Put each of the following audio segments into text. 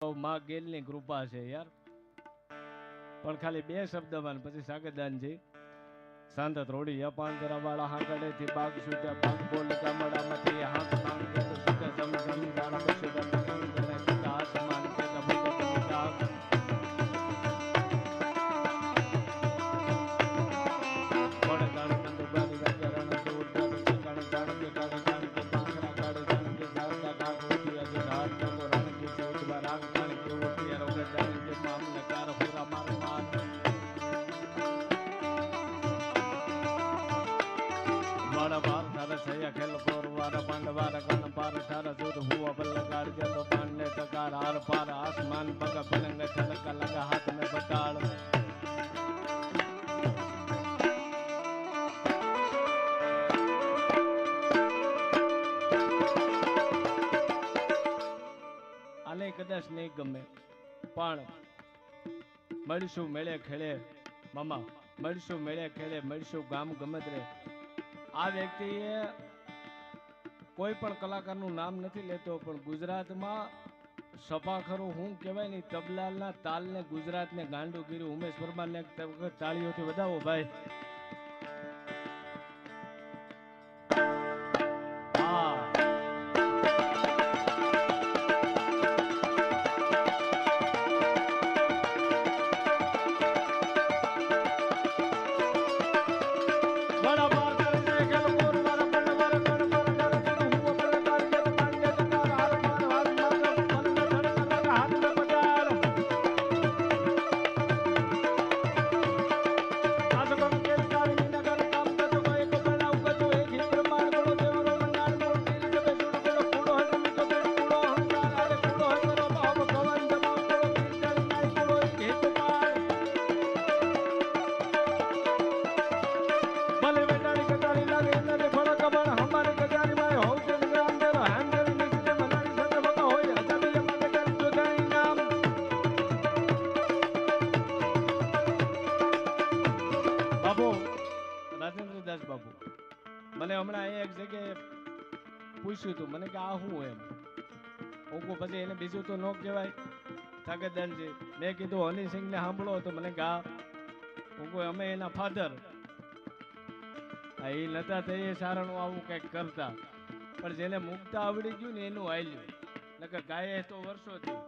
માં ગેલની કૃપા છે યાર. પણ ખાલી બે શબ્દમાં પછી સાગરદાનજી શાંત રોડી અપાંતરા વાળા હાંકડેથી બાગ છૂટ્યા બાગ બોલ ગામડામાંથી હાથ માંગ કે તો છૂટે જમ જમ દાણા પછી દમ આસમાન કે તબુક ડાક કોણ દાણ બંદુબાની વ્યાકરણ તો ઉડ્ડર કણ દાણ કે પાંખરા કાઢે દાણ કે દાડા કાક ઉઠી આજે ધાર તો રણ કે ચૌદવા રાગ દાણ કે ઉઠી રોગ દાણ કે મામલકાર પૂરા માર માર વાડા બાર તારા સયા ખેલ કોર વાડા પાંડવારા કણ પાર તારા સુદ હુઆ બલ્લગાડ કે તો પાંડે તકાર આર પાર આસમાન પગ પલંગ છલક લगा हाथ में बटाड़ આને કદાચ નહીં ગમે પણ મળીશું મેળે ખેડે મામા મળીશું મેળે ખેડે મળીશું ગામ ગમે રે. આ વ્યક્તિએ કોઈ પણ કલાકારનું નામ નથી લેતો પણ ગુજરાતમાં સભાખરું હું કહેવાય ને તબલાના તાલને ગુજરાતને ગાંડું કર્યું. ઉમેશ પરમારને તાળીઓથી વધાવો ભાઈ. રાજેન્દ્રદાસ બાબુ મને હમણાં એક જગ્યાએ પૂછ્યું હતું મને કે આ શું એમ હું પછી એને બીજું તો ન કહેવાય સાગરદાનજી. મેં કીધું હનીસિંહને સાંભળો તો મને કે હું અમે એના ફાધર એ નતા તો એ સારાનું આવું કંઈક કરતા પણ જેને મુકતા આવડી ગયું ને એનું હાલ્યું નકર ગાયે તો વર્ષોથી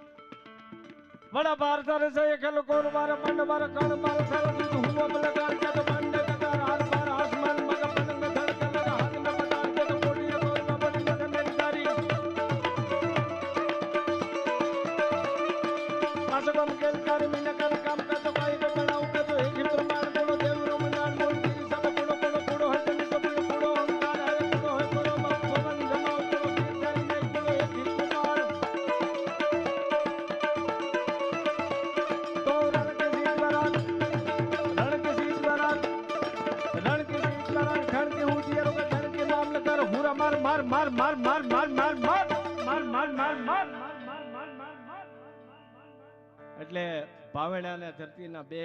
વડા બાર તારે છે ખેલ કોર મારે મંડ મારે કણ મારે સારો દીધ હું અમલ ગાર કે તો મંડ કતાર હાર પાર આસમાન મગ પતંગ ધડક લગા હાથ में बता के तो बोलिए कोई ना बड़ी मदन तारी आसगम केल कार में नकर काम का तो कोई को बनाऊ के तो एक ही प्रमाण बोलो देव रोमनान बोल तेरी सब पुड़ो पुड़ो पुड़ो है जमी तो पुड़ो अंकार है पुड़ो है पुड़ो मग भवन जमाओ पुड़ो कीर्तन में पुड़ो एक ही कुमार मार मार मार मार मार मार मार मार मार मार मार मार એટલે ભાવેડા અને ધરતીના બે